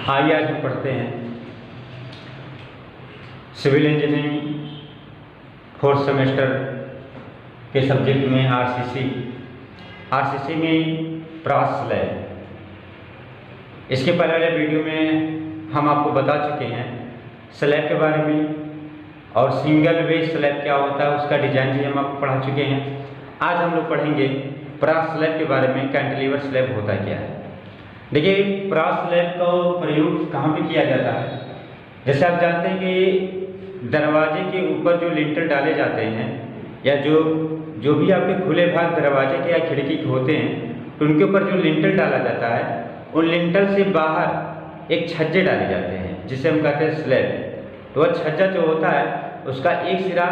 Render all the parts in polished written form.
आइए आज हम पढ़ते हैं सिविल इंजीनियरिंग फोर्थ सेमेस्टर के सब्जेक्ट में आरसीसी में प्रास स्लैब। इसके पहले वाले वीडियो में हम आपको बता चुके हैं स्लैब के बारे में और सिंगल बेस स्लैब क्या होता है, उसका डिजाइन भी हम आपको पढ़ा चुके हैं। आज हम लोग पढ़ेंगे प्रास स्लैब के बारे में, कैंटिलीवर स्लैब होता क्या है। देखिए, प्रास स्लैब का प्रयोग कहाँ पे किया जाता है। जैसे आप जानते हैं कि दरवाजे के ऊपर जो लिंटर डाले जाते हैं या जो भी आपके खुले भाग दरवाजे के या खिड़की के होते हैं, तो उनके ऊपर जो लिंटर डाला जाता है, उन लिंटर से बाहर एक छज्जे डाले जाते हैं जिसे हम कहते हैं स्लैब। तो वह छज्जा जो होता है उसका एक सिरा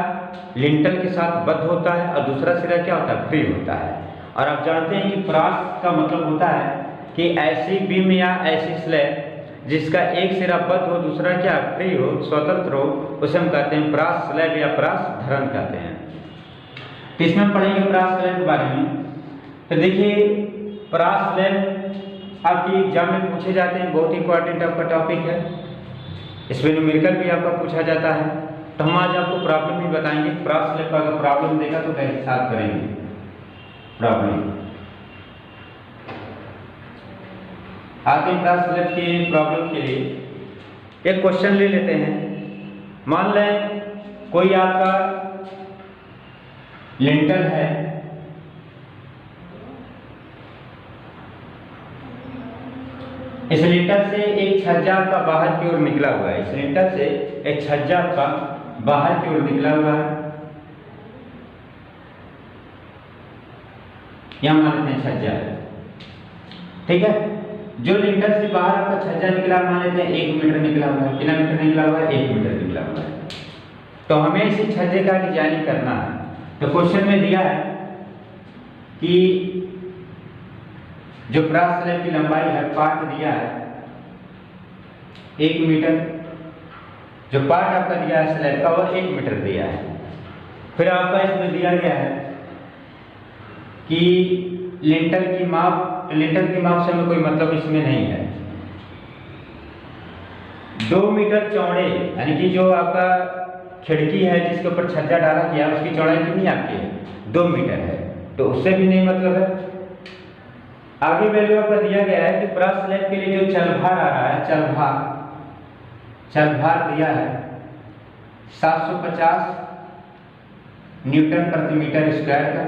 लिंटर के साथ बद्ध होता है और दूसरा सिरा क्या होता है, फ्री होता है। और आप जानते हैं कि प्रास का मतलब होता है कि ऐसी बीम या ऐसी स्लैब जिसका एक सिरा बद्ध हो, दूसरा क्या फ्री हो, स्वतंत्र हो, उसे हम कहते हैं प्रास स्लैब या प्रास धरन कहते हैं। तो इसमें हम पढ़ेंगे प्रास स्लैब के बारे में। तो देखिए, प्रास स्लैब आपकी एग्जाम में पूछे जाते हैं, बहुत इंपॉर्टेंट आपका टॉपिक है। इसमें न्यूमेरिकल भी आपका पूछा जाता है। तो हम आज आपको प्रॉब्लम भी बताएंगे। प्रास स्लैब का अगर प्रॉब्लम देगा तो कैसे सॉल्व करेंगे प्रॉब्लम। आगे प्रास स्लैब के प्रॉब्लम के लिए एक क्वेश्चन ले लेते हैं। मान लें कोई आपका लिंटर है, इस लिंटर से एक छज्जा का बाहर की ओर निकला हुआ है। इस लिंटर से एक छज्जा का बाहर की ओर निकला हुआ है। यहां मान लेते हैं छज्जा, ठीक है। जो लिंटर से बाहर आपका छज्जा निकला, मान लेते हैं 1 मीटर निकला हुआ है। कितना मीटर निकला हुआ है? 1 मीटर निकला हुआ है। तो हमें इसी छज्जे का डिजाइन करना है। तो क्वेश्चन में दिया है कि जो प्रास स्लैब की लंबाई है, पार्ट दिया है 1 मीटर। जो पार्ट आपका दिया है स्लैब का वो 1 मीटर दिया है। फिर आपका इसमें दिया गया है कि लिंटर की माप से हमें कोई मतलब इसमें नहीं है। 2 मीटर चौड़े, यानी कि जो आपका खिड़की है जिसके ऊपर छज्जा डाला गया उसकी चौड़ाई कितनी आपकी है? 2 मीटर है। तो उससे भी नहीं मतलब है। आगे वैल्यू आपका दिया गया है कि प्रास स्लैब के लिए जो चलभार आ रहा है, चलभार दिया है 750 न्यूटन प्रति मीटर स्क्वायर का।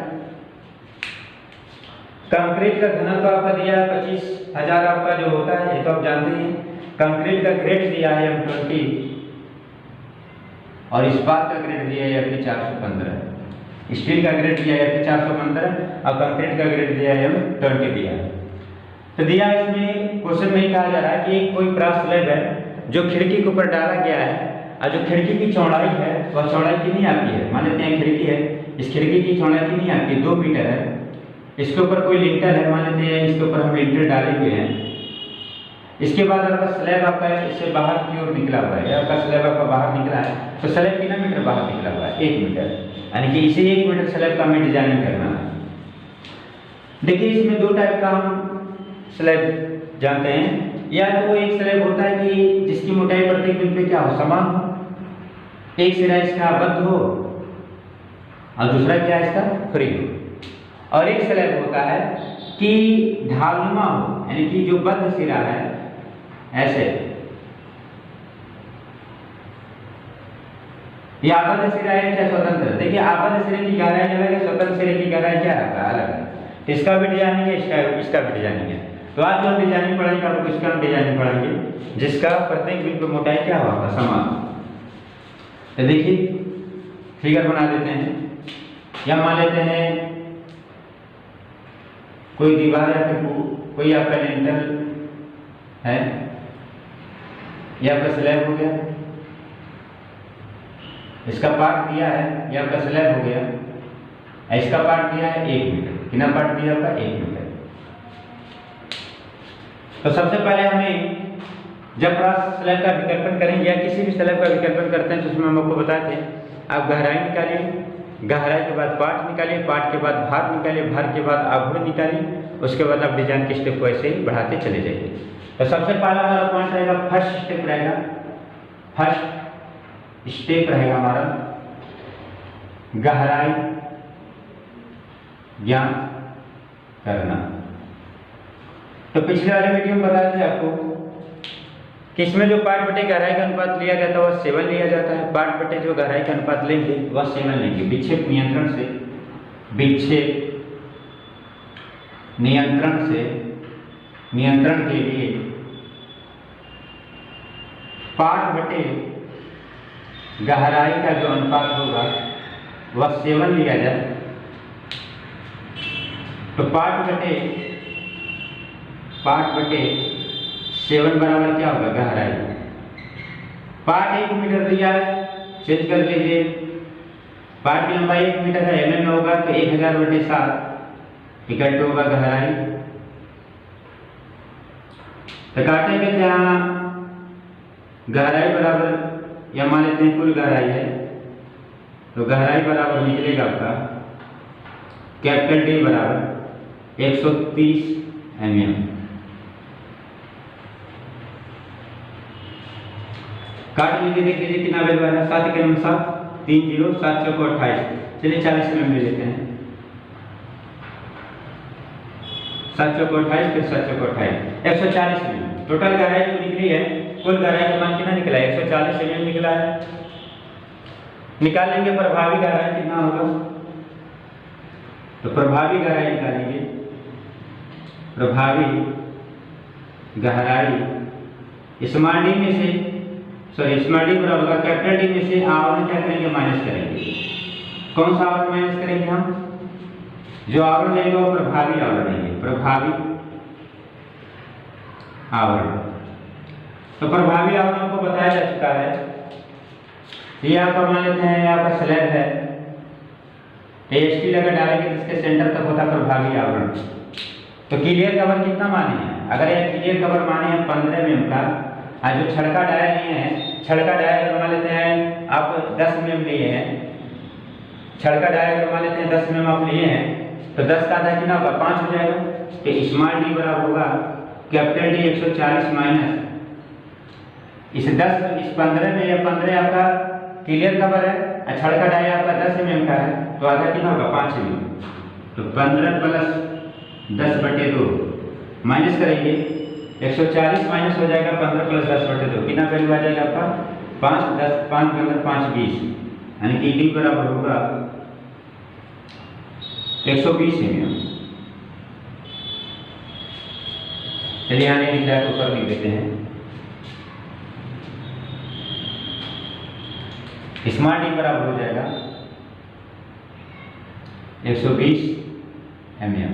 कंक्रीट का घनत्व आपका दिया है 25,000 आपका जो होता है, ये तो आप जानते हैं। कंक्रीट का ग्रेड दिया है M20 और इस्पात का ग्रेड दिया है Fe415। स्टील का ग्रेड दिया है Fe415 और कंक्रीट का ग्रेड दिया है M20 दिया है। तो दिया इसमें क्वेश्चन में कहा जा रहा है कि कोई प्रास स्लैब है जो खिड़की के ऊपर डाला गया है और जो खिड़की की चौड़ाई है वह चौड़ाई कितनी आपकी है? मान लेते हैं खिड़की है, इस खिड़की की चौड़ाई कितनी आपकी? 2 मीटर है। इसके ऊपर कोई लिंटर है, मान लेते हैं इसके ऊपर हम लिंटर डाले हुए हैं। इसके बाद आपका स्लैब आपका इससे बाहर की ओर निकला हुआ है, आपका स्लैब आपका बाहर निकला है। तो स्लैब कितना मीटर बाहर निकला हुआ है? 1 मीटर, यानी कि इसे 1 मीटर स्लैब का हमें डिजाइनिंग करना है। देखिए, इसमें 2 टाइप का हम स्लैब जानते हैं। या तो एक स्लैब होता है कि जिसकी मोटाई प्रत्येक बिंदु पे क्या हो, समान हो, एक सिरा इसका बद्ध हो और दूसरा क्या इसका फ्री हो। और एक स्लैब होता है कि ढालनुमा हो, यानी कि जो बद्ध सिरा है ऐसे, ये आबद्ध सिरा है क्या स्वतंत्र? देखिए, आबद्ध सिरे की गहराई अलग है, स्वतंत्र सिरे की गहराई क्या है? अलग है। इसका भी डिजाइनिंग है, इसका भी डिजाइनिंग है। तो आज जो हम डिजाइनिंग पढ़ेंगे आपको इसका हम डिजाइनिंग पढ़ेंगे जिसका प्रत्येक बिंदु मोटाई क्या होगा? समान। तो देखिए, फिगर बना देते हैं। या मान लेते हैं कोई दीवार या फिर कोई आपका लिंटर है, यह आपका स्लैब हो गया, इसका पार्ट दिया है, यह आपका स्लैब हो गया। इसका पार्ट दिया है 1 मीटर। कितना पार्ट दिया आपका? 1 मीटर। तो सबसे पहले हमें जब प्रास स्लैब का विकल्पन करेंगे या किसी भी स्लैब का विकल्पन करते हैं तो उसमें हम आपको बताए थे, आप गहराई निकालिए, गहराई के बाद पार्ट निकालिए, पार्ट के बाद भार निकालिए, भार के बाद आघूर्ण निकालिए, उसके बाद आप डिजाइन के स्टेप को ऐसे ही बढ़ाते चले जाइए। तो सबसे पहला हमारा पॉइंट रहेगा, फर्स्ट स्टेप रहेगा, फर्स्ट स्टेप रहेगा हमारा गहराई ज्ञात करना। तो पिछले वाले वीडियो में बताया था आपको कि इसमें जो पार्ट बटे गहराई का अनुपात लिया गया था वह 7 लिया जाता है। पार्ट बटे जो गहराई का अनुपात लेंगे वह 7 लेंगे। विक्षेप नियंत्रण से, विक्षेप नियंत्रण से नियंत्रण के लिए पार्ट बटे गहराई का जो अनुपात होगा वह 7 लिया जाए। तो पार्ट बटे 7 बराबर क्या होगा, गहराई। पार्ट 1 मीटर दिया है, चेंज कर लीजिए। पार्ट की लंबाई 1 मीटर है, mm में होगा तो 1000/7 इकट्ठ होगा गहराई। तो काटेंगे जहाँ गहराई बराबर, या मान लेते हैं कुल गहराई है, तो गहराई बराबर निकलेगा आपका कैपिटल D बराबर 130 mm। काट लीजिए, देख लीजिए कितना वैल्यू आ रहा है, 7 के अनुसार 3 0 7 चौको 28। चलिए 40 mm ले लेते हैं, 7 चौको 28 फिर 7 चौको 28 140 mm। टोटल गहराई जो निकली है, कुल गहराई का मान कितना निकला है, 140 mm निकला है। निकालेंगे प्रभावी गहराई कितना होगा, तो प्रभावी गहराई निकालेंगे। प्रभावी गहराई स्मॉल डी में से, सॉरी स्मॉल डी बराबर होगा कैपिटल डी में से आवरण क्या करेंगे, माइनस करेंगे। कौन सा आवरण माइनस करेंगे हम, जो आवरण लेंगे वो प्रभावी आवरण लेंगे, प्रभावी आवरण। तो प्रभावी आवरण को बताया जा चुका है। ये आपका मान लेते हैं आपका स्लैब है, स्टील अगर डालेंगे तो इसके सेंटर तक होता प्रभावी आवरण। तो क्लियर कवर कितना माने हैं, अगर ये क्लियर कवर माने हैं 15 mm का, और जो छड़का डायल लिए हैं, छड़का डायल अगर मान लेते हैं आप 10 mm लिए हैं, छड़का डायल अगर मान लेते हैं 10 mm आप लिए हैं, तो 10 का आधा कितना होगा, 5 हो जाएगा। तो स्मॉल डी बराबर होगा कैपिटल D 140 माइनस इस 10, इस 15 में, या 15 आपका क्लियर कवर है और छड़का डायल आपका 10 mm का है, तो आधा कितना होगा, 5 mm। तो 15 + 10/2 माइनस करेंगे, 140 माइनस हो जाएगा 15 + 10/2, कितना वैल्यू आ जाएगा आपका, 5 10 5 15 5 20, यानी कि D बराबर होगा 120 mm। चलिए यहाँ नहीं लिख रहा है तो ऊपर लिख देते हैं, स्मॉल डी बराबर हो जाएगा 120 mm।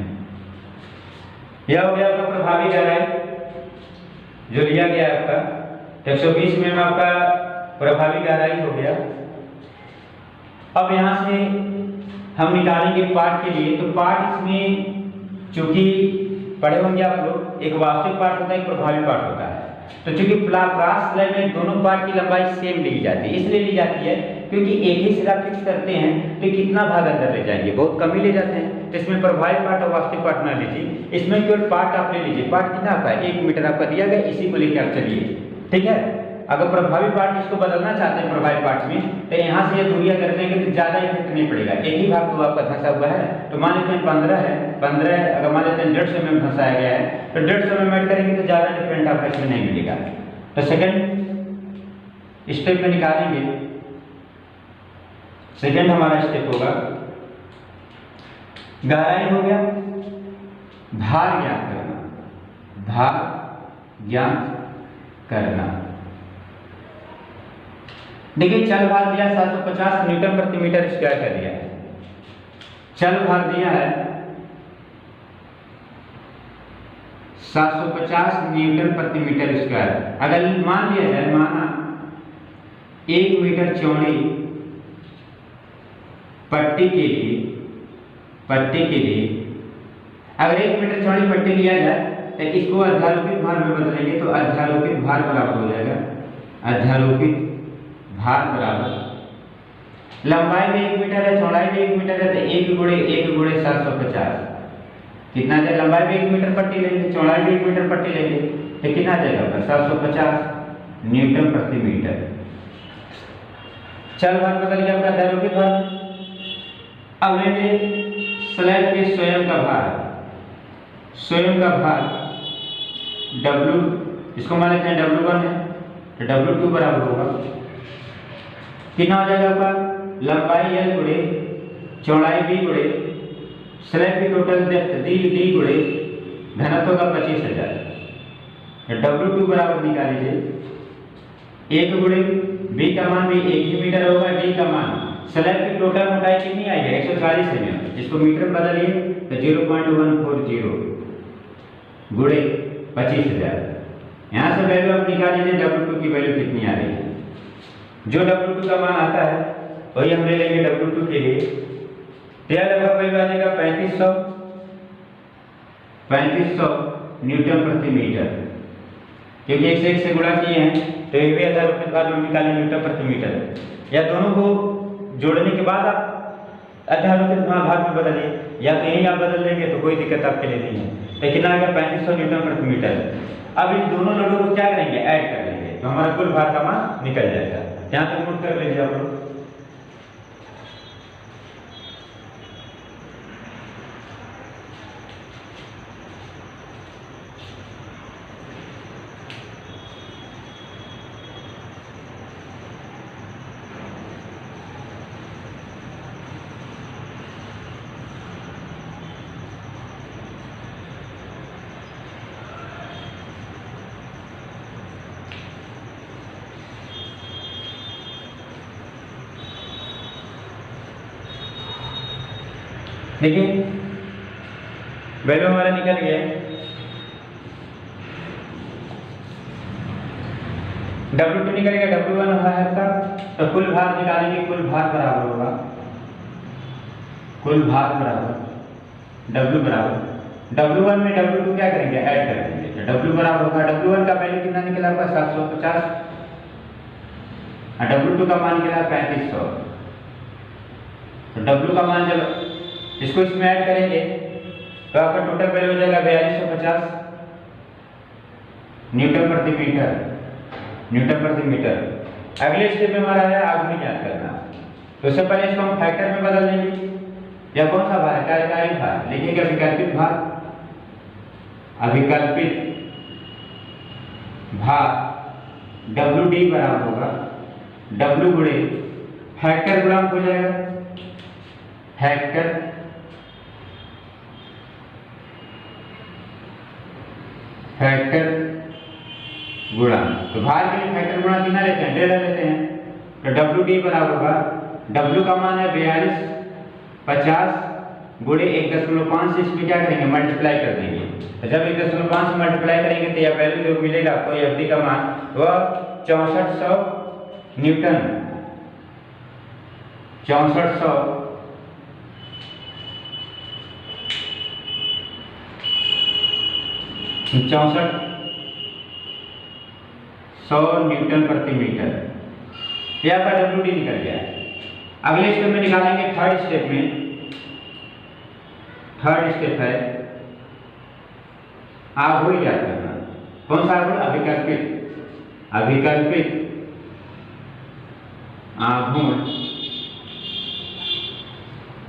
यह हो गया आपका प्रभावी गहराई जो लिया गया है आपका 120 mm आपका प्रभावी गहराई हो गया। अब यहाँ से हम निकालेंगे पार्ट के लिए। तो पार्ट इसमें चूंकि पढ़े होंगे आप लोग, एक वास्तविक पार्ट होता है, एक प्रभावी पार्ट होता है। तो चूंकि क्रॉस स्लैब में दोनों पार्ट की लंबाई सेम ली जाती है, इसलिए ली जाती है क्योंकि एक ही सिरा फिक्स करते हैं तो कितना भाग अंदर ले जाएंगे, बहुत कम ही ले जाते हैं। तो इसमें प्रभावी पार्ट और वास्तविक पार्ट ना लीजिए, इसमें केवल पार्ट आप ले लीजिए। पार्ट कितना आपका 1 मीटर आपका दिया गया, इसी को लेकर आप चलिए, ठीक है। अगर प्रभावी पार्ट इसको बदलना चाहते हैं प्रभावी पार्ट में, तो यहाँ से ये दूरियां कर लेंगे तो ज्यादा इफेक्ट नहीं पड़ेगा, एक ही भाग तो आपका धंसा हुआ है। तो मान लेते हैं 15 है, 15 अगर मान लेते हैं 150 mm धंसाया गया है, तो 150 mm ऐड करेंगे तो ज्यादा डिफरेंट आपका इसमें नहीं मिलेगा। तो सेकंड स्टेप में निकालेंगे, सेकंड हमारा स्टेप होगा गहराई हो गया, भार ज्ञात करना, भार ज्ञात करना। देखिए चल भार दिया 750 न्यूटन प्रति मीटर स्क्वायर कर दिया है, चल भार दिया है 750 न्यूटन प्रति मीटर स्क्वायर। अगर मान लिया जाए, माना 1 मीटर चौड़ी पट्टी के लिए अगर 1 मीटर चौड़ी पट्टी लिया जाए तो इसको अध्यारोपित भार में बदलेंगे तो अध्यारोपित भार बराबर हो जाएगा, अध्यारोपित भार बराबर लंबाई में 1 मीटर है, चौड़ाई में 1 मीटर है, तो 1 गुणे 750 कितना आ जाएगा? लंबाई में 1 मीटर पट्टी लेंगे, चौड़ाई में 1 मीटर पट्टी लेंगे, तो कितना आ जाएगा? 750 न्यूटन प्रति मीटर। चल भाग बदल गया आपका दैर्घ्य भाग। अब लेंगे स्लैब के स्वयं का भार। स्वयं का भार W, इसको मान लेते हैं W1 है, तो W2 बराबर होगा कितना हो जाएगा आपका? लंबाई L गुणे चौड़ाई B गुणे स्लैब की टोटल डेप्थ D गुणे घनत्व का 25,000। W2 बराबर निकाल लीजिए 1 गुणे B का मान भी 1 ही मीटर होगा, D का मान स्लैब की टोटल मोटाई कितनी आई है? 140 mm, इसको मीटर में बदलिए तो 0.140 गुणे 25,000। यहाँ से वैल्यू आप निकाल लीजिए W2 की वैल्यू कितनी आ रही है। जो W2 का मान आता है वही हम ले लेंगे W2 के लिए। यह लगभग वैल्यू आ जाएगा 3500 न्यूटन प्रति मीटर, क्योंकि 1 से 1 से गुणा किए हैं तो एक भी आधार के बाद में निकालें न्यूटन प्रति मीटर। या दोनों को जोड़ने के बाद आप अध्यारोपित भाग में बदलिए, या तो यहीं आप बदल लेंगे तो कोई दिक्कत आपके लिए नहीं है। तो कितना आ गया? 3500 न्यूटन प्रति मीटर। अब इन दोनों लोडों को क्या करेंगे? ऐड कर लेंगे, तो हमारा कुल भार का मान निकल जाएगा। यहाँ तक नोट कर लीजिए आप लोग। देखिए वैल्यू हमारा निकल गया। W2 निकल गया, W1 हुआ है आपका, तो कुल भार निकालेंगे। कुल भार बराबर होगा, कुल भार बराबर W बराबर W1 में W2 क्या करेंगे? ऐड कर देंगे, तो W बराबर होगा W1 का वैल्यू कितना निकला आपका? 750, और W2 का मान निकला 3500। तो W का मान जब इसको इसमें ऐड करेंगे तो आपका टोटल वैल्यू हो जाएगा 4250 न्यूटन प्रति मीटर, न्यूटन प्रति मीटर। अगले स्टेप में हमारा है आगमी ज्ञात करना। तो उससे पहले इसको हम फैक्टर में बदल देंगे। या कौन सा भार है? कार्यकारी भार। लिखिएगा विकल्पित भार। अविकल्पित भार WD बराबर होगा W गुणे फैक्टर गुणांक हो जाएगा, फैक्टर फैक्टर गुणांक। तो भार के लिए फैक्टर गुणांक कितना लेते हैं? 1.5 लेते हैं। तो WD बराबर होगा, W का मान है 4250 गुणे 1.5 से इसमें क्या करेंगे? मल्टीप्लाई कर देंगे। तो जब 1.5 से मल्टीप्लाई करेंगे तो यह वैल्यू जो मिलेगा आपको FD का मान वह 6400 न्यूटन, 6400 न्यूटन प्रति मीटर। यह आपका WD निकल गया है। अगले स्टेप में निकालेंगे। थर्ड स्टेप में, थर्ड स्टेप है आघूर्ण ज्ञात करना। कौन सा आघूर्ण? अभिकल्पित, अभिकल्पित आघूर्ण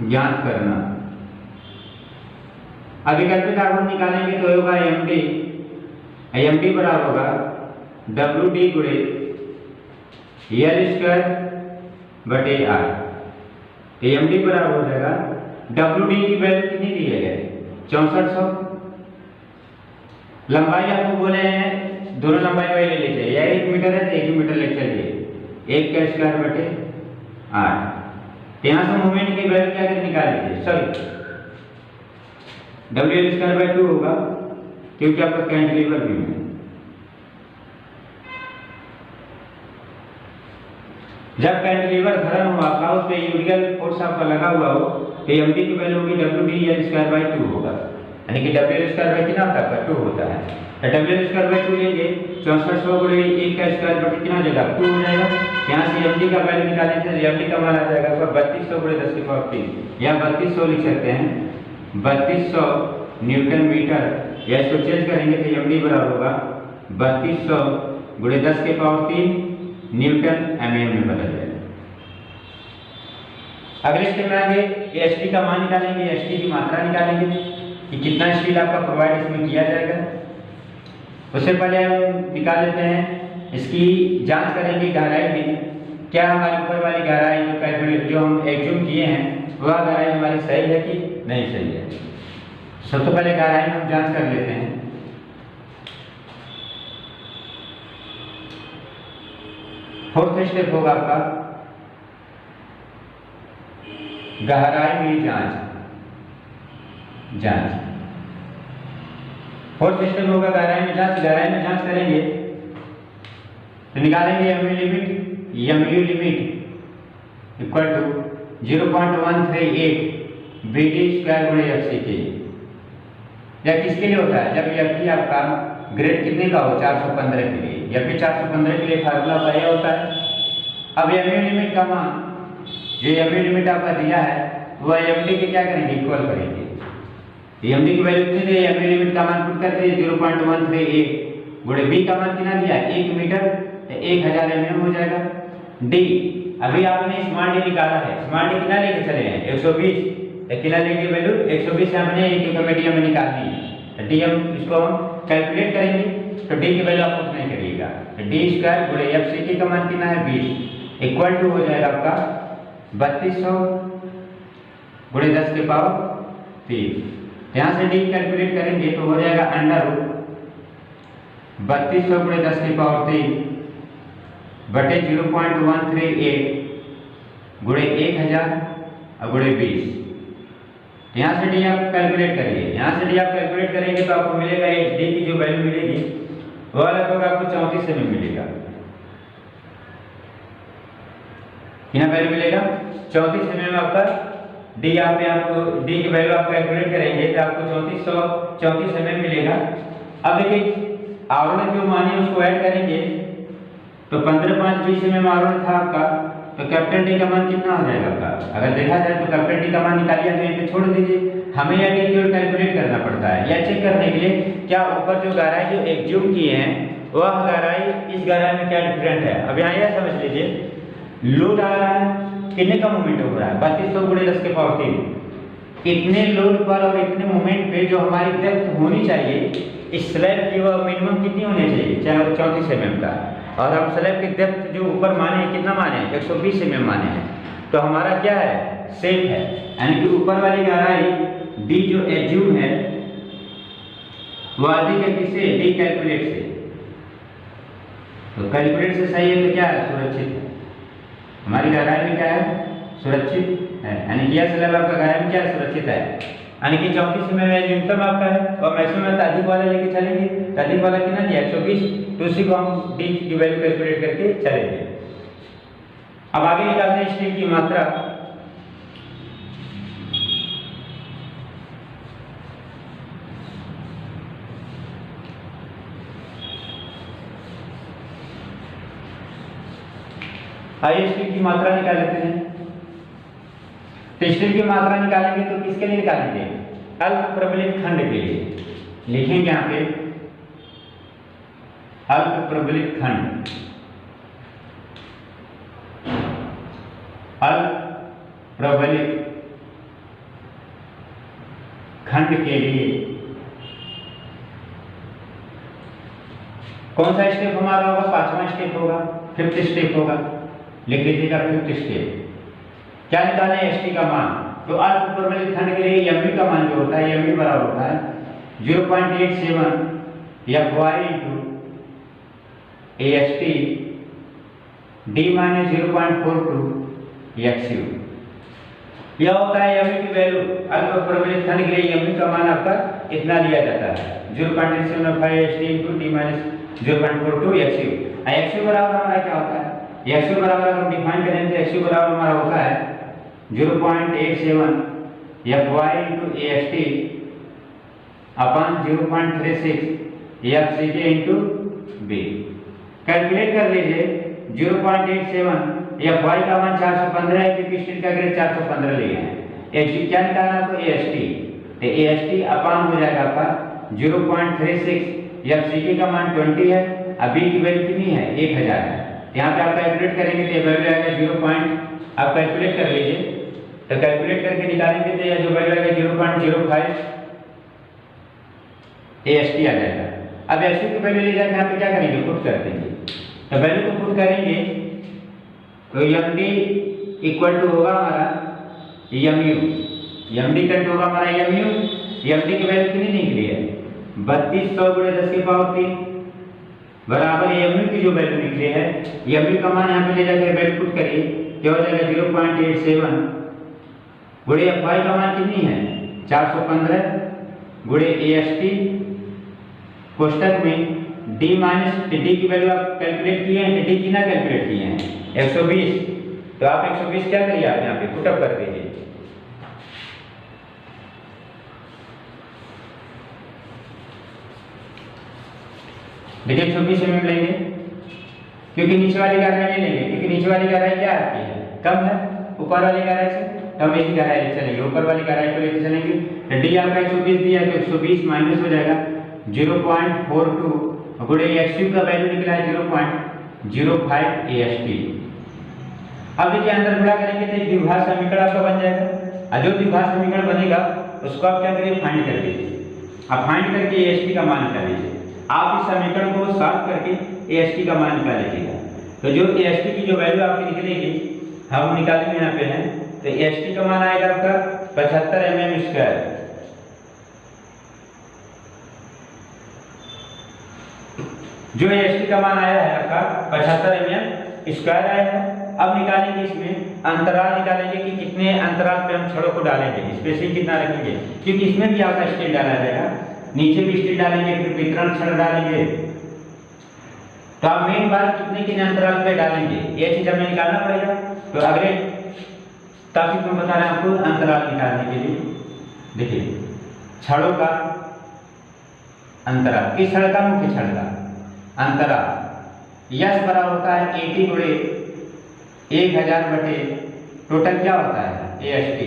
ज्ञात करना। अभिकल्पित आघूर्ण निकालेंगे तो होगा MD बराबर होगा WD गुणे L² बटे R। MD बराबर हो जाएगा WD की वैल्यू कितनी दी है? 6400। लंबाई आपको बोले हैं दोनों लंबाई वही ले लीजिए, या 1 मीटर है तो 1 मीटर ले चलिए, 1 का स्क्वायर बटे 8। यहाँ से मोमेंट की वैल्यू क्या निकाल लीजिए? सॉरी WL²/2 होगा, क्योंकि आपका कैंटिलीवर बीम है। जब कैंटिलीवर धरन हुआ था उस पे यूरियल फोर्स आपका लगा हुआ हो तो MD की वैल्यू होगी WD L²/2 होगा, यानी कि WL² कितना होता है? 2 होता है। डब्ल्यू स्क्वायर बाई 2 लेंगे 6400 गुणे 1 का स्क्वायर बटे कितना हो जाएगा 2 हो जाएगा। यहाँ से एमडी का वैल्यू निकालें तो एमडी का मान आ जाएगा आपका 3200 गुणे 10 की पावर 3 या 3200 लिख सकते हैं 3200 न्यूटन मीटर, या इसको चेंज करेंगे तो एमडी बराबर होगा 3200 गुणे 10 की पावर 3 न्यूटन एमएम में बदल जाएगा। अगले स्टेप में आगे एचटी का मान निकालेंगे, एचटी की मात्रा निकालेंगे कि कितना स्टील आपका प्रोवाइड इसमें किया जाएगा। उससे पहले हम निकाल लेते हैं, इसकी जांच करेंगे गहराई में, क्या हमारी ऊपर वाली गहराई जो कैलकुलेट जो हम एज्यूम किए हैं वह गहराई हमारी सही है कि नहीं सही है। सबसे पहले गहराई में हम जांच कर लेते हैं। फोर्थ स्टेप होगा आपका गहराई में जांच। फोर्थ स्टेप होगा गहराई में जांच। गहराई में जांच करेंगे तो निकालेंगे M U limit equal to 0.138 BD square गुणे एफसी के। यह किसके लिए होता है? जब एफडी आपका ग्रेड कितने का हो 415 के लिए, या फिर 415 के लिए फार्मूला तय होता है। अब एमयू लिमिट का मान जो एमयू लिमिट आपका दिया है वह एमडी के क्या करेंगे इक्वल करेंगे। एमडी की वैल्यू कितनी है, एमयू लिमिट का मान पुट करते हैं 0.138 गुणे बी का मान कितना दिया 1 मीटर 1000 mm हो जाएगा। डी अभी आपने स्मार्ट डी निकाला है, स्मार्ट डी कितना लेके चले हैं 120, कितना लेंगे वैल्यू 120 हमने एक मीडियम में निकालनी है। डी हम इसको हम कैलकुलेट करेंगे तो डी की वैल्यू आप पुट नहीं करिएगा, डी स्क्वायर गुणे एफसीटी का मान कितना है 20 इक्वल टू हो जाएगा आपका 3200 गुणे 10 के पावर 3। यहाँ से डी कैलकुलेट करेंगे तो हो जाएगा अंडर रूट 3200 गुणे 10 की पावर 3 बटे 0.138 गुणे 1000 और गुणे 20। यहाँ से डी आप कैलकुलेट करिए, यहाँ से डी आप कैलकुलेट करेंगे तो आपको मिलेगा डी की जो वैल्यू मिलेगी वह लगभग आपको 34 mm मिलेगा। कितना वैल्यू मिलेगा 34 mm आपका डी। आप आपको डी की वैल्यू आप कैलकुलेट करेंगे तो आपको 34 mm मिलेगा। अब देखिए आवरण जो माने उसको ऐड करेंगे तो 15 5 20 mm आवरण था आपका, तो कैपिटल डी का मान कितना हो जाएगा आपका। अगर देखा जाए तो कैपिटल डी का मान निकालिए तो यहाँ पे छोड़ दीजिए, हमें यह डी केवल कैलकुलेट करना पड़ता है। या चेक करने के लिए क्या ऊपर जो गहराई जो एज्यूम किए हैं वह गहराई इस गहराई में क्या डिफरेंट है। अब यहाँ यह समझ लीजिए लोड आ रहा है, कितने का मोमेंट हो रहा है 3200 गुणे 10 के पावर 3। इतने लोड पर और इतने मोमेंट पे जो हमारी डेप्थ होनी चाहिए इस स्लैब की वह मिनिमम कितनी होनी चाहिए 34 mm का, और हम स्लैब की डेप्थ जो ऊपर माने हैं कितना माने हैं 120 mm माने हैं। तो हमारा क्या है सेफ है, यानी कि ऊपर वाली गहराई डी जो एज्यूम है वह अधिक है किससे डी कैलकुलेट से। तो कैलकुलेट से सही है तो क्या है सुरक्षित है, हमारी गहराई में क्या है सुरक्षित है, यानी कि यह स्लैब आपका गहराई में क्या है सुरक्षित है, यानी कि 34 mm न्यूनतम आपका है और मैक्सिमम अधिक वाला लेके चलेंगे। अधिक वाला कितना दिया 120, तो उसी को हम डी की वैल्यू कैलकुलेट करके चलेंगे। अब आगे निकालते हैं स्टील की मात्रा। आइए स्टील की मात्रा निकाल लेते हैं। तो स्टील की मात्रा निकालेंगे तो किसके लिए निकालेंगे अल्प प्रबलित खंड के लिए। लिखेंगे यहाँ पे अल्प प्रबलित खंड, अल्प प्रबलित खंड के लिए कौन सा स्टेप हमारा होगा 5वां स्टेप होगा, 5th स्टेप होगा। लिख लीजिएगा 5th स्टेप। क्या निकालें एसटी का मान, तो अल्प प्रबलित खंड के लिए एमवी का मान जो होता है एमवी बराबर होता है 0.87 FY into AST D minus 0.42 XU। यह होता है एमवी की वैल्यू। अल्प प्रबलित खंड के लिए एमवी का मान आपका इतना लिया जाता है 0.87 AST into D minus 0.42 XU। XU बराबर हमारा क्या होता है, XU बराबर अगर हम डिफाइन करें तो XU बराबर हमारा होता है 0.87 FY इंटू AST अपन 0.36 एफ सी के इंटू बी। कैलकुलेट कर लीजिए 0.87, एफ वाई का मान 415 है क्योंकि स्टील का ग्रेड 415 लिए हैं। एच क्या निकालना आपको, ए एस टी, तो ए एस टी अपान हो जाएगा आपका 0.36, एफ सी के का मान 20 है, अब बी की वैल्यू कितनी है 1000 है। यहाँ पे आप कैलकुलेट करेंगे तो ये वैल्यू आएगा 0. आप कैलकुलेट कर लीजिए, तो कैलकुलेट करके निकालेंगे तो यह जो वैल्यू आएगा 0.05 AST आ जाएगा। अब एस की वैल्यू ले जाकर यहाँ पे क्या करेंगे, पुट कर देंगे, तो वैल्यू को पुट करेंगे तो एम डी इक्वल टू होगा हमारा M U, M D cut होगा हमारा एम यू, एम डी की वैल्यू कितनी निकली है 3200 × 10⁻³ बराबर एम यू की जो वैल्यू निकली है, एम यू का मान यहाँ पे ले जाकर वैल्यू पुट करिए, क्या हो जाएगा 0.87 गुणे एफ वाई का मान कितनी है 415 गुणे AST कोष्टक में डी माइनस डी की वैल्यू आप कैलकुलेट किए हैं, डी की ना कैलकुलेट किए हैं 120, तो आप 120 क्या करिए आप यहाँ पे पुटअप कर दीजिए। देखिए 120 mm लेंगे क्योंकि नीचे वाली गहराई नहीं लेंगे, क्योंकि नीचे वाली गहराई क्या आती है कम है ऊपर वाली गहराई से, तो हम एक गहराई ले चलेंगे, ऊपर वाली गहराई को लेके चलेंगे। डी आपका 120 दिया तो 120 माइनस हो जाएगा 0.42 गुणे एक्स का वैल्यू निकला है 0.05 AST। अब देखिए अंदर गुणा करेंगे तो एक द्विघात समीकरण आपका बन जाएगा, और जो द्विघात समीकरण बनेगा उसको आप क्या करिए फाइंड कर लीजिए। आप फाइंड करके AST का मान निकाल लीजिए, आप इस समीकरण को सॉल्व करके AST का मान निकाल लीजिएगा। तो जो AST की जो वैल्यू आपकी निकलेगी हम निकालेंगे यहाँ पे हैं, तो AST का मान आएगा आपका 75 mm²। जो AST का मान आया है आपका 75 mm² आया है। अब निकालेंगे इसमें अंतराल निकालेंगे कि कितने अंतराल पे हम छड़ों को डालेंगे, स्पेसिंग कितना रखेंगे, क्योंकि इसमें भी आपका स्टील डाला जाएगा, नीचे भी स्टील डालेंगे, फिर वितरण छड़ डालेंगे, तो आप मेन बात कितने अंतराल पे डालेंगे ये चीज हमें निकालना पड़ेगा। तो अगले टॉपिक में बता रहे हैं आपको अंतराल निकालने के लिए। देखिए छड़ों का अंतराल, किस छड़ का, मुख्य छड़ का अंतराल यस बराबर होता है 80 गुणे 1000 बटे टोटल क्या होता है AST।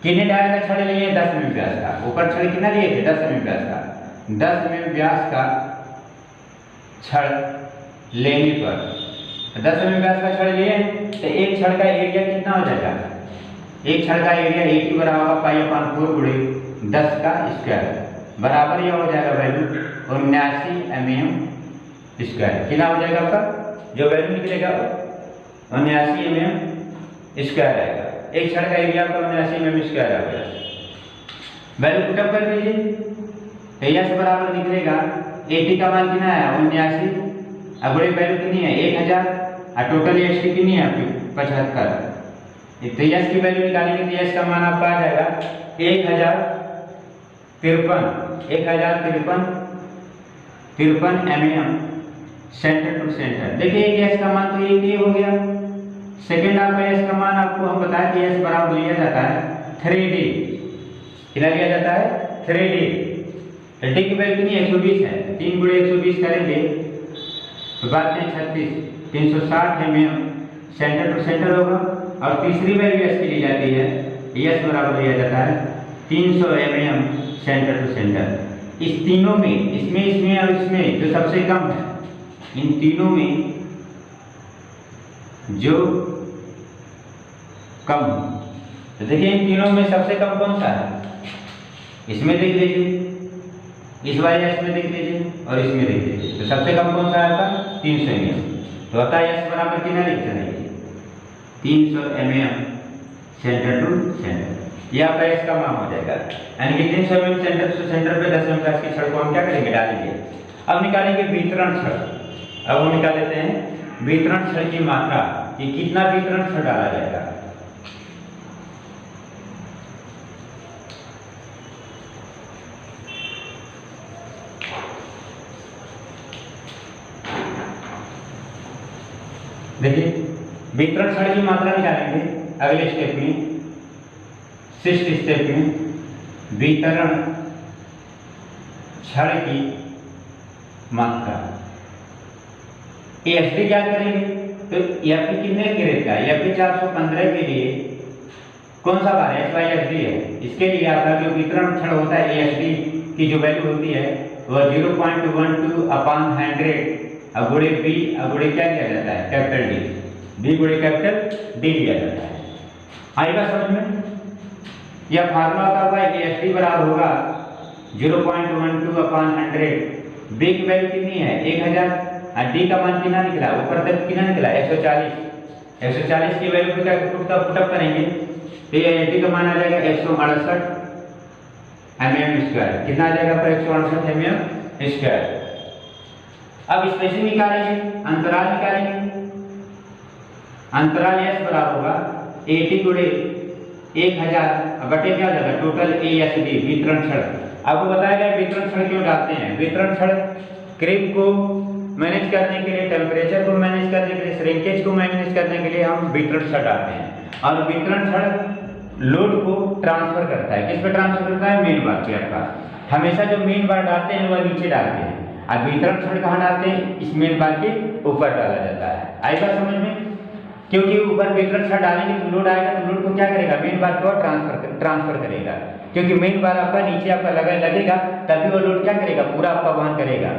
कितने डायल का छड़ लिए 10 mm व्यास का, ऊपर छड़ कितना लिए थे 10 mm व्यास का, 10 mm व्यास का छड़ लेने पर 10 mm व्यास का छड़ लिए तो एक छड़ का एरिया कितना हो जाएगा, एक छड़ का एरिया 80 बराबर होगा π/4 गुणे 10 का स्क्वायर बराबर यह हो जाएगा वैल्यू 79 mm²। कितना हो जाएगा आपका जो वैल्यू निकलेगा 79 mm² आएगा, एक छड़ का एरिया आपका 79 mm² आ गया। वैल्यू पुटअप कर दीजिए तो यस बराबर निकलेगा 80 का मान कितना है 79, अब बड़ी वैल्यू कितनी है 1000, और टोटल AST कितनी है आपकी 75। तो यस की वैल्यू निकालेंगे तो यस का मान आपका आ जाएगा 1053 mm सेंटर टू सेंटर। देखिए एक यस का मान तो ये हो गया। सेकंड आपका यस का मान आपको हम बताया कि यस बराबर लिया जाता है 3D, कितना लिया जाता है 3D। डी की वैल्यू कितनी 120 है, 3 गुणे 120 करेंगे तो बात में 36 360 mm सेंटर टू सेंटर होगा। और तीसरी वैल्यू एस की ली जाती है, एस बराबर लिया जाता है 300 mm सेंटर टू सेंटर। इस तीनों में इसमें और इसमें जो सबसे कम है, इन तीनों में जो कम, तो देखिए इन तीनों में सबसे कम कौन सा है, इसमें देख लीजिए, इस वाले एस में देख लीजिए और इसमें देख लीजिए, तो सबसे कम कौन सा है आपका 300 mm। तो होता है एस बराबर कितना लिख चलेंगे 300 mm सेंटर टू सेंटर, ये आपका एस का मान हो जाएगा। यानी कि 300 mm सेंटर टू सेंटर पे 10 mm की छड़ को हम क्या करेंगे डालेंगे। अब निकालेंगे वितरण छड़। अब हम निकाल लेते हैं वितरण छड़ की मात्रा कि कितना वितरण छड़ डाला जाएगा। देखिए वितरण छड़ की मात्रा निकालेंगे अगले स्टेप में, 6th स्टेप में वितरण छड़ की मात्रा। एएसडी क्या करेंगे, तो एफपी कितने ग्रेड का है, एफपी 415 के लिए कौन सा बार HYSD है, इसके लिए आपका जो वितरण क्षण होता है एएसडी की जो वैल्यू होती है वह 0.12/100 गुणे बी गुणे क्या किया जाता है, कैपिटल डी, बी गुणे कैपिटल डी लिया जाता है। आएगा समझ में। यह फार्मूला का होगा एएसडी बराबर होगा 0.12/100, बी की वैल्यू कितनी है 1000 और डी का मान कितना निकला, ऊपर तक कितना निकला 140 की वैल्यू क्या पुटअप करेंगे तो एएसडी का मान आ जाएगा 168 mm², कितना आ जाएगा पर 168 mm²। अब स्पेसिंग निकालेंगे, अंतराल निकालेंगे, अंतराल S बराबर होगा 80 गुणे 1000 बटे क्या जाएगा टोटल एएसडी वितरण क्षण। आपको बताया गया वितरण क्षण क्यों डालते हैं, वितरण क्षण क्रीप को मैनेज करने के लिए, टेम्परेचर को मैनेज करने के लिए, श्रिंकेज को मैनेज करने के लिए हम वितरण क्षण डालते हैं। और वितरण क्षण लोड को ट्रांसफर करता है, किस पे ट्रांसफर करता है, मेन बार पे। आपका हमेशा जो मेन बार डालते हैं वह नीचे डालते हैं, और वितरण क्षण कहाँ डालते हैं, इस मेन बार के ऊपर डाला जाता है। आएगा समझ में, क्योंकि ऊपर वितरण क्षण डालेंगे तो लोड आएगा, तो लोड को क्या करेगा, मेन बार को ट्रांसफर करेगा, क्योंकि मेन बार आपका नीचे आपका लगेगा तभी वो लोड क्या करेगा, पूरा आपका वहन करेगा।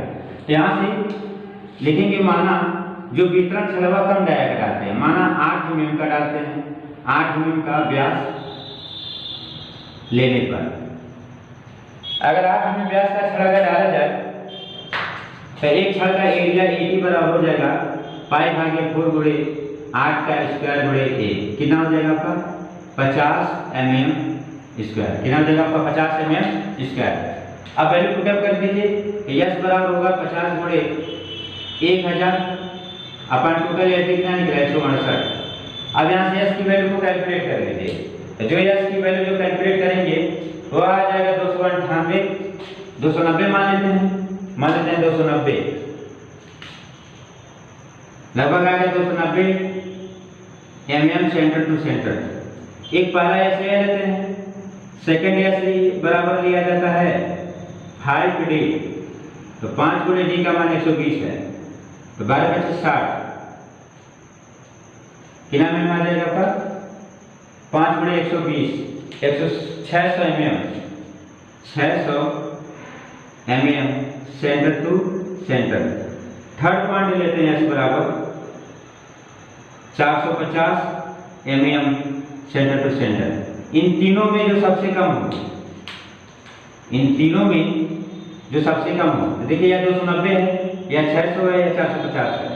यहाँ से लिखेंगे माना जो वितरण क्षण कम डाया का डालते हैं, माना 8 mm का डालते हैं, 8 mm का व्यास लेने पर अगर 8 mm व्यास का छड़ अगर डाला जाए तो एक छड़ का एरिया 80 बराबर हो जाएगा π/4 गुणे 8 का स्क्वायर गुणे 1, कितना हो जाएगा आपका 50 mm², कितना हो जाएगा आपका 50 mm²। अब वैल्यू पुटअप कर दीजिए, यस बराबर होगा 50 गुणे 1000 अपन टोटल एरिया कितना निकला 168। अब यहाँ से यस की वैल्यू को कैलकुलेट कर लीजिए, तो जो यस की वैल्यू जो कैलकुलेट करेंगे वो आ जाएगा 298, 290 मान लेते हैं 290, लगभग आ गया 290 mm सेंटर टू सेंटर। एक पहला एस ले लेते हैं, सेकेंड एस बराबर लिया जाता है 5D, तो 5 गुणे डी का मान 120 है, तो 12×5 कितना में आ जाएगा आपका 5 गुणे 120 600 mm centre to centre. Third point लेते हैं एस बराबर 450 mm सेंटर टू सेंटर। इन तीनों में जो सबसे कम हो, इन तीनों में जो सबसे कम हो, देखिए या 290 है या 600 है या 450 है,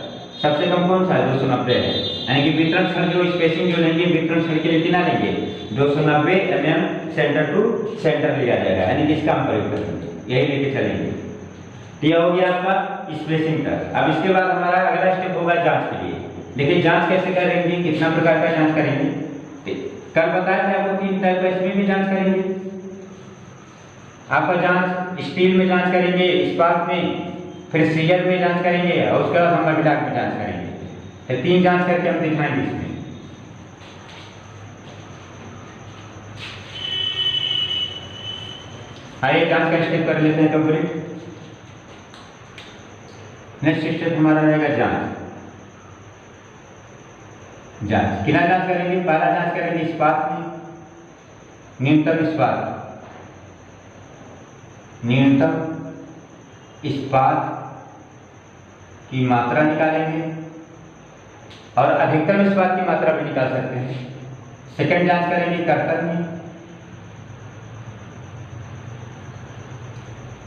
सबसे कम कौन सा है 290 है, यानी कि वितरण क्षण जो स्पेसिंग जो लेंगे वितरण क्षण के लिए कितना लेंगे 290 mm सेंटर टू सेंटर लिया जाएगा, यानी कि इसका हम प्रयोग करेंगे, यही लेके चलेंगे। यह हो गया आपका स्पेसिंग तक। अब इसके बाद हमारा अगला स्टेप होगा जांच के लिए। देखिए जांच कैसे करेंगे, कितना प्रकार का जांच करेंगे, कल बताया था आपको 3 टाइप का, इसमें भी जांच करेंगे। आपका जांच स्टील में जांच करेंगे, इस्पात में, फिर सीजर में जांच करेंगे और उसके बाद हम अभिलाख में जांच करेंगे। तो 3 जांच करके हम दिखाएंगे इसमें। आइए जांच का स्टेप कर लेते हैं कंप्लीट। नेक्स्ट स्टेप हमारा रहेगा जांच। कितना जांच करेंगे, पहला जांच करेंगे इस्पात में, न्यूनतम इस्पात, न्यूनतम इस्पात की मात्रा निकालेंगे और अधिकतम इस्पात की मात्रा भी निकाल सकते हैं। सेकंड जांच करेंगे कर्तन में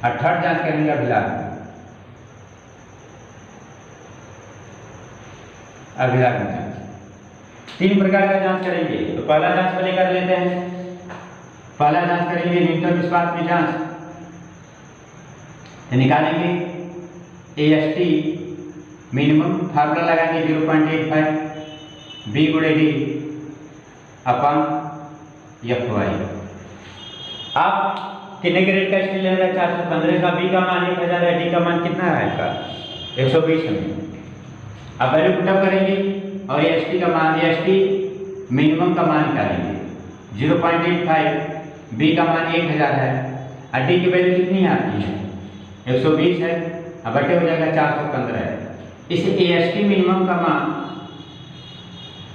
और थर्ड जांच करेंगे अभिलाख में। अभिलाख में जांच 3 प्रकार का जांच करेंगे। तो पहला जांच पहले कर लेते हैं। पहला जांच करेंगे न्यूनतम इस्पात में जांच, निकालेंगे AST मिनिमम, फार्मूला लगाएंगे 0.85 B गुणे D अपॉन FY। आप कितने ग्रेड का स्टील लेना है, 415 का, B का मान 1000 है, D का मान कितना है आपका 120 है। अब वैल्यू पुटअप करेंगे और AST का मान, AST मिनिमम का मान निकालेंगे 0.85, B का मान 1000 है और D की वैल्यू कितनी है आपकी है 120 है, अब बटे हो जाएगा 415। इस AST मिनिमम का मान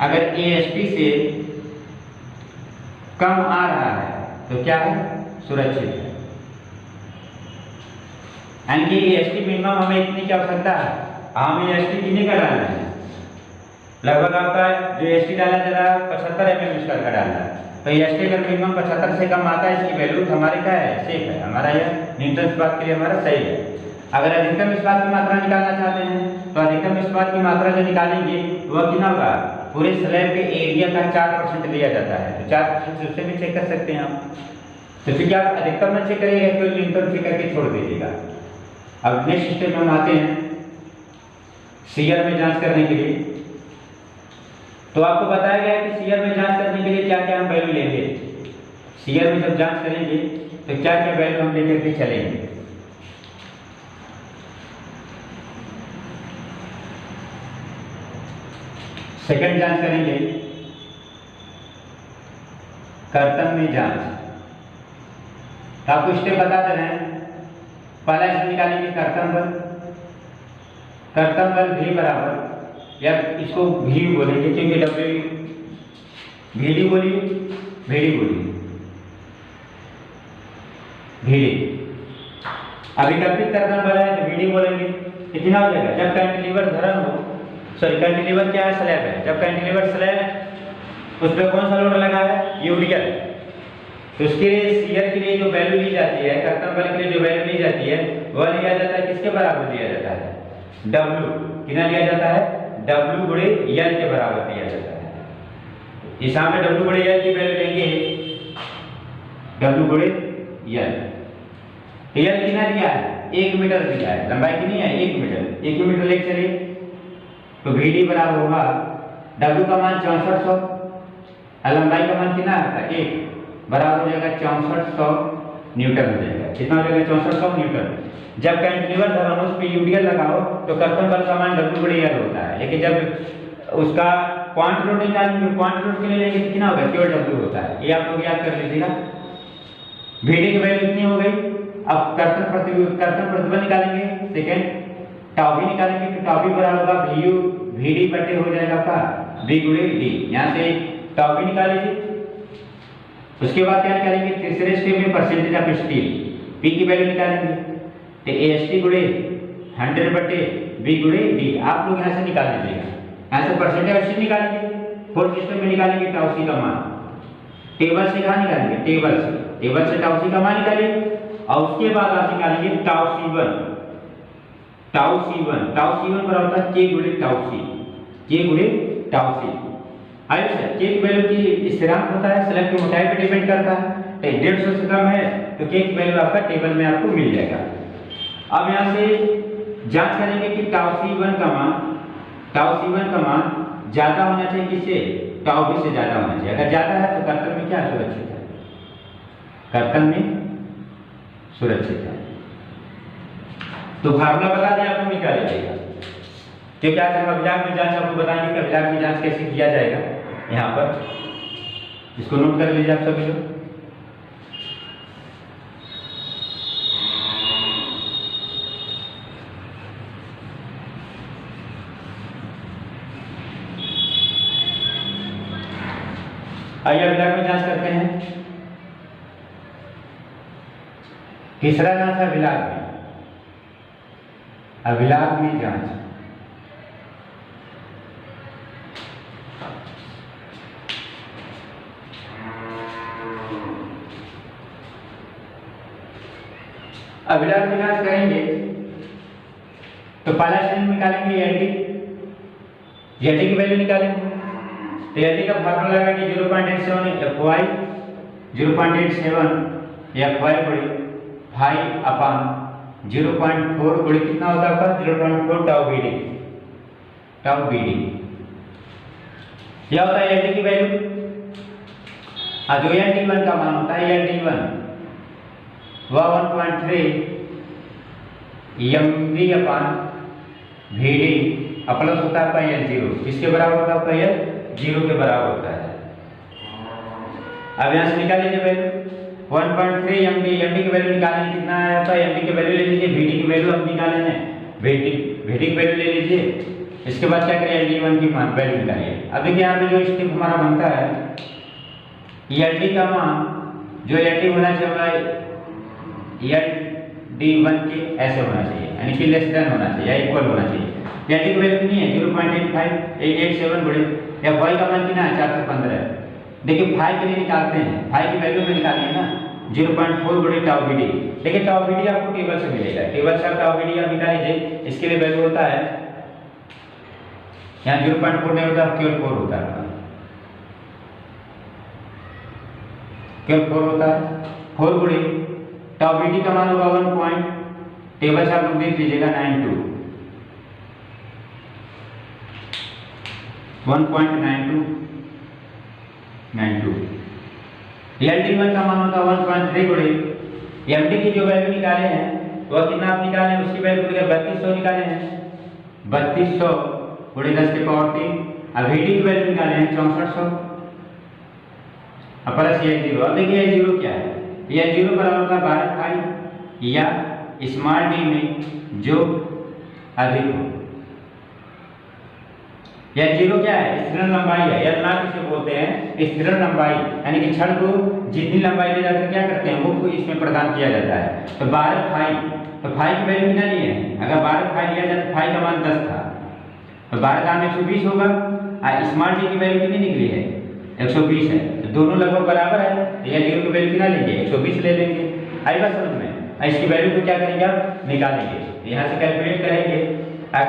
अगर AST से कम आ रहा है तो क्या है, सुरक्षित है। यानी कि AST मिनिमम हमें इतनी की आवश्यकता है, हमें AST कितने का डालना है, लगभग आपका जो AST डाला जा रहा है 75 mm स्क्वायर का डालना है। तो AST अगर मिनिमम 75 से कम आता है, इसकी वैल्यू हमारे क्या है, सेफ है, हमारा यह न्यूटन इस्पात के लिए हमारा सही है। अगर अधिकतम इस्पात की मात्रा निकालना चाहते हैं तो अधिकतम इस्पात की मात्रा जो निकालेंगे वह कितना होगा, पूरे स्लैब के एरिया का 4% लिया जाता है। तो 4% उससे भी चेक कर सकते हैं आप। तो ठीक है, आप अधिकतम में चेक करिएगा, केवल न्यूनतम चेक करके छोड़ दीजिएगा। अब नेक्स्ट स्टेप में हम आते हैं शियर में जांच करने के लिए। तो आपको बताया गया है कि शियर में जांच करने के लिए क्या क्या हम वैल्यू लेंगे। शियर में जब जांच करेंगे तो क्या क्या वैल्यू हम लेकर के चलेंगे। सेकंड जांच करेंगे कर्तन में जांच। तो आपको स्टेप बता दे रहे हैं। पहला इसमें निकालेंगे कर्तन बल। कर्तन बल V बराबर, या इसको V बोलेंगे क्योंकि W VD बोलिए, VD बोलिए, VD। अभिकल्पित कर्तन बल है तो VD बोलेंगे। कितना हो जाएगा, जब कैंटिलीवर धरन हो, सॉरी कैंटिलीवर क्या है, स्लैब है। जब कैंटिलीवर स्लैब उस पर कौन सा लोड लगा है, यूरियल। तो उसके लिए शियर के लिए जो वैल्यू ली जाती है, कर्तन बल के लिए जो वैल्यू ली जाती है वह लिया जाता है किसके बराबर लिया जाता है, W। कितना लिया जाता है, W गुणे L के बराबर लिया जाता है। इस में W गुणे L की वैल्यू लेंगे, W गुणे L। L कितना दिया है, 1 मीटर दिया है। लंबाई कितनी है, 1 मीटर। 1 मीटर लेके चलिए तो VD बराबर होगा, W का मान 6400 और लंबाई का मान कितना है 1, बराबर हो जाएगा 6400 न्यूटन हो जाएगा। कितना हो जाएगा, 6400 न्यूटन। जब कैंटिलीवर धरन उस पे यूरियल लगाओ तो कर्तन बल का मान W गुणे L होता है। लेकिन जब उसका पॉइंट लोड निकालेंगे, पॉइंट लोड के लिए लेंगे तो कितना होगा, केवल W होता है। ये आप लोग याद कर लीजिएगा। VD की वैल्यू इतनी हो गई। अब कर्तन प्रतिबल निकालेंगे, सेकेंड टाउ भी निकालेंगे। तो टाउ भी बराबर होगा VU VD बटे हो जाएगा आपका V गुणे D। यहाँ से टाउ भी निकाल लीजिए। उसके बाद क्या निकालेंगे, तीसरे स्टेप में परसेंटेज ऑफ स्टील, P की वैल्यू निकालेंगे। तो AST गुणे 100 बटे V गुणे D। आप लोग यहाँ से निकाल लीजिएगा। यहाँ से परसेंटेज ऑफ स्टील निकालेंगे, फोर्थ स्टेप में निकालेंगे टाउ सी का मान। टेबल से कहाँ निकालेंगे, टेबल से टाउ सी का मान निकालिए। और उसके बाद आप निकालेंगे टाउ C1 बराबर होता है K गुणे टाउ C। आइए सर, K की वैल्यू की स्थिरांक होता है, स्लैब की मोटाई पर डिपेंड करता है। तो 150 से कम है तो K की वैल्यू आपका टेबल में आपको मिल जाएगा। अब यहाँ से जांच करेंगे कि टाउ C1 का मान ज्यादा होना चाहिए किससे, टाउ B से ज्यादा होना चाहिए। अगर ज्यादा है तो कर्तन में क्या सुरक्षित है, कर्तन में सुरक्षित है। तो फार्मूला बता दें, आपको निकाल लीजिएगा। क्योंकि आज हम अभिलाख में जांच आपको बताएंगे कि अभिलाख में जांच कैसे किया जाएगा। यहाँ पर इसको नोट कर लीजिए आप सभी लोग। आइए अभिलाख में जांच करते हैं। तीसरा जांच है अभिलाख में जांच। अभिलाख में जांच करेंगे तो पहला स्टेप निकालेंगे एलडी की वैल्यू निकालेंगे। तो एलडी का फार्मूला लगाएंगे 0.87 FY 0.87 FY बड़ी 5 अपान 0.4 गुणे कितना होता है आपका 0.4 टाउ BD। यह होता है एलडी की वैल्यू। जो LD1 का मान होता है LD1 वह 1.3 MV अपान VD प्लस होता है आपका L0। किसके बराबर होता है आपका L0 के बराबर होता है। अब यहाँ से निकाल लीजिए वैल्यू 1.3 MD की वैल्यू निकालेंगे, कितना है आपका MD की वैल्यू ले लीजिए, VD की वैल्यू हम निकाले हैं वेटिंग वैल्यू ले लीजिए। इसके बाद क्या करें, LD1 की मान वैल्यू निकालिए। अब देखिए यहाँ पे जो स्टेप हमारा बनता है, LD का मान जो LD होना चाहिए हमारा LD1 के ऐसे होना चाहिए, यानी कि लेस देन होना चाहिए या इक्वल होना चाहिए। LD की वैल्यू कितनी है 0.857 बड़े या y का मान कितना है 415। देखिए फाई के लिए निकालते हैं, फाई की वैल्यू में निकालिए ना 0.4 बड़े टाउ BD। देखिए टाउ BD आपको टेबल से मिलेगा, टेबल से आप टाउ BD आप निकाल लीजिए। इसके लिए वैल्यू होता है यहाँ 0.4 नहीं होता, केवल 4 होता है, केवल 4 होता है। 4 गुणे टाउ BD का मान होगा 1 पॉइंट, टेबल से आप लोग देख लीजिएगा 1.92 LD1 का मान होता है 1.3 गुणे MD की जो वैल्यू निकाले हैं वह कितना आप निकाले हैं, उसकी वैल्यू 3200 निकाले हैं, 3200 गुणे 10 के पावर 3। अब VD की वैल्यू निकाले हैं 6400 अब प्लस ये 0। अब देखिए ये 0 क्या है, ये 0 बराबर होता है 12 पाई या स्मॉल d में जो अधिक हो। यह 0 क्या है, स्थिर लंबाई है, या ना किसे बोलते हैं स्थिर लंबाई, यानी कि छड़ को जितनी लंबाई ले जाकर क्या करते हैं वो इसमें प्रदान किया जाता है। तो 12 फाई, तो फाई की वैल्यू कितना ली है, अगर 12 फाई लिया जाए तो फाई का मान 10 था, तो 12 का मान 120 होगा। स्मॉल d की वैल्यू कितनी निकली है 120 है, तो दोनों लगभग बराबर है। तो यह 0 की वैल्यू कितना लेंगे 120 ले लेंगे। आई बात समझ में, इसकी वैल्यू को क्या करेंगे आप निकालेंगे, यहाँ से कैलकुलेट करेंगे,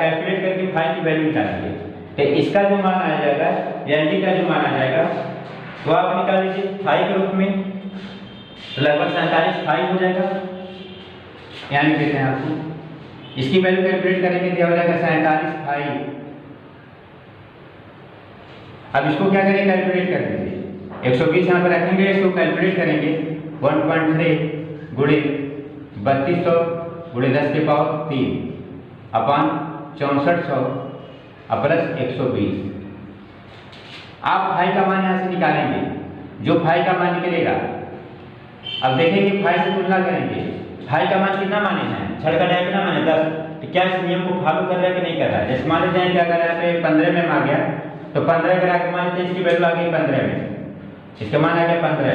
कैलकुलेट करके फाई की वैल्यू निकालेंगे। तो इसका जो मान आ जाएगा LD का जो मान आ जाएगा वो आप निकाल लीजिए फाई के रूप में, तो लगभग 47 फाई हो जाएगा, यानी देते हैं आपको इसकी वैल्यू कैलकुलेट करेंगे तो हो जाएगा 47 फाई। अब इसको क्या करेंगे कैलकुलेट कर दीजिए, 120 यहाँ पर रखेंगे, इसको कैलकुलेट करेंगे 1.3 गुणे 3200 गुणे 10 के पावर 3 अपन 6400 प्लस 120। आप फाई का मान यहाँ से निकालेंगे, जो फाई का मान निकलेगा अब देखेंगे फाई से तुलना करेंगे, फाई का मान कितना माने हैं, छड़ का डाया कितना माने 10, तो क्या इस नियम को फॉलो कर रहा है कि नहीं कर रहा है। जैसे मान लीजिए क्या कर रहा है 15 में आ गया, तो 15 करा के मान लीजिए इसकी वैल्यू आ गई 15 में, इसका मान आ गया 15,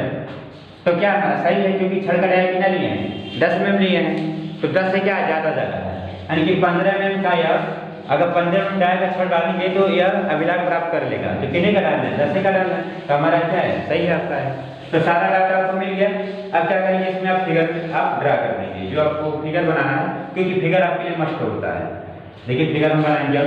तो क्या सही है क्योंकि छड़ का डाया कितना लिए हैं 10 में लिए हैं, तो 10 से क्या ज़्यादा ज़्यादा है, यानी कि 15 में का यह अगर 15 में डाय का छड़ डालेंगे तो यह अभिलाष प्राप्त कर लेगा। तो कितने का डालना है 10 का डालना है, तो हमारा क्या है सही है आपका है। तो सारा डाटा आपको मिल गया। अब क्या करेंगे इसमें आप फिगर आप ड्रा कर देंगे, जो आपको फिगर बनाना है, क्योंकि फिगर आपके लिए मस्ट होता है। देखिए फिगर हम बनाएंगे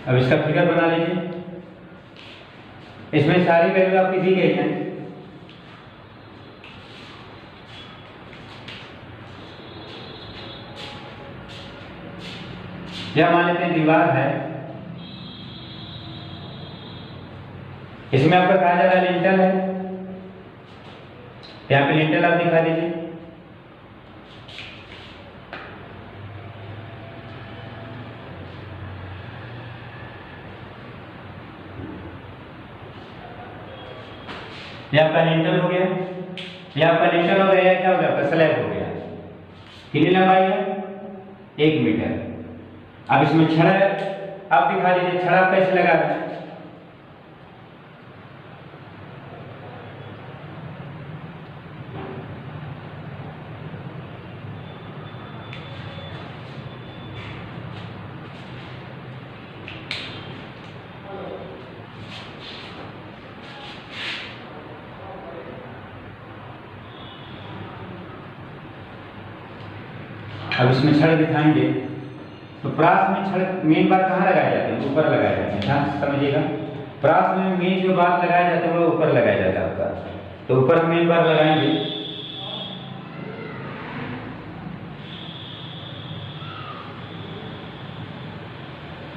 अब इसका फिगर बना लीजिए। इसमें सारी वैल्यू आपकी दी गई है, यह मान लेते हैं दीवार है, इसमें आपका कहा जा रहा है लिंटल है, यहाँ पे लिंटल आप दिखा दीजिए। यह आपका लिंटल हो गया, यह आपका लिंटल हो गया, क्या हो गया आपका स्लैब हो गया। कितनी लंबाई है 1 मीटर। अब इसमें छड़ आप दिखा दीजिए, छड़ आप कैसे लगा रहे हैं, अब इसमें छड़ दिखाएंगे। तो प्रास में छड़ मेन बात कहाँ लगाए जाते हैं, ऊपर लगाए जाते हैं, ध्यान से समझिएगा। प्रास में मेन जो बात लगाया जाता है वो ऊपर लगाया जाता है आपका, तो ऊपर हम मेन बात लगाएंगे।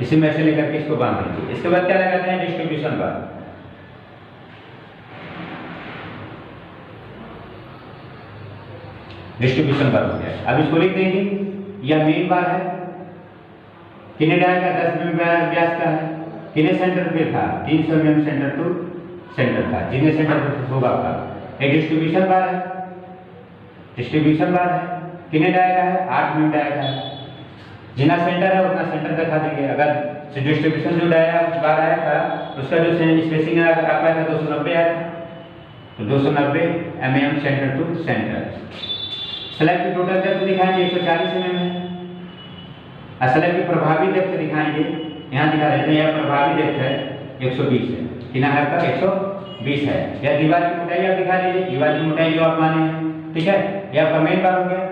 इसी में ऐसे लेकर के इसको बांध दीजिए। इसके बाद क्या लगाते हैं डिस्ट्रीब्यूशन बार, डिस्ट्रीब्यूशन बार हो गया। अब इसको लिख देंगे, यह मेन बार है, कितने डाया का 10 mm व्यास का है, कितने सेंटर पे था 300 mm सेंटर टू सेंटर का, जितने सेंटर होगा आपका। एक डिस्ट्रीब्यूशन बार है, डिस्ट्रीब्यूशन बार है, कितने डायरा है, 8 न्यू डायरा है। जितना सेंटर है उतना सेंटर दिखा देंगे। अगर डिस्ट्रीब्यूशन जो डायरा बार आया था उसका जो स्पेसिंग आपका था 290 आया था, तो 290 mm centre to centre. Slab की टोटल डेप्थ दिखाएंगे 140 mm है। स्लैब की प्रभावी डेप्थ दिखाएंगे, यहाँ दिखा रहे हैं, यह प्रभावी डेप्थ है 120 है। कितना है आपका 120 है। या दीवार की मोटाई आप दिखा दीजिए, दीवार की मोटाई जो आप माने हैं, ठीक है। यह आपका मेन बार हो गया।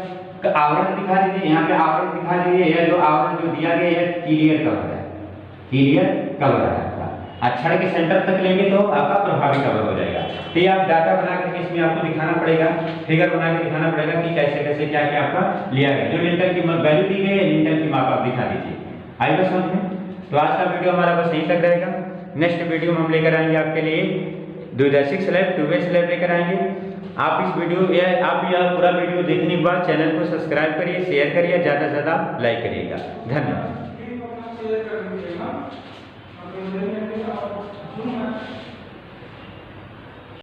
तो आवरण दिखा दीजिए, यहाँ पे आवरण दिखा दीजिए। यह जो आवरण जो दिया गया है क्लियर कवर है, क्लियर कवर है आपका। अक्षर के सेंटर तक लेंगे तो आपका प्रभावी कवर हो जाएगा। तो ये आप डाटा बना करके इसमें आपको दिखाना पड़ेगा, फिगर बना के दिखाना पड़ेगा कि कैसे कैसे क्या क्या आपका लिया गया। जो लिंटर की वैल्यू दी गई है, लिंटर की माप आप दिखा दीजिए। आई बस समझ में। तो आज का वीडियो हमारा बस यहीं तक रहेगा। नेक्स्ट वीडियो में हम लेकर आएंगे आपके लिए द्विदैशिक स्लैब, 2 वे स्लैब लेकर आएंगे। आप इस वीडियो या आप यह पूरा वीडियो देखने के बाद चैनल को सब्सक्राइब करिए, शेयर करिए, ज़्यादा से ज़्यादा लाइक करिएगा। धन्यवाद।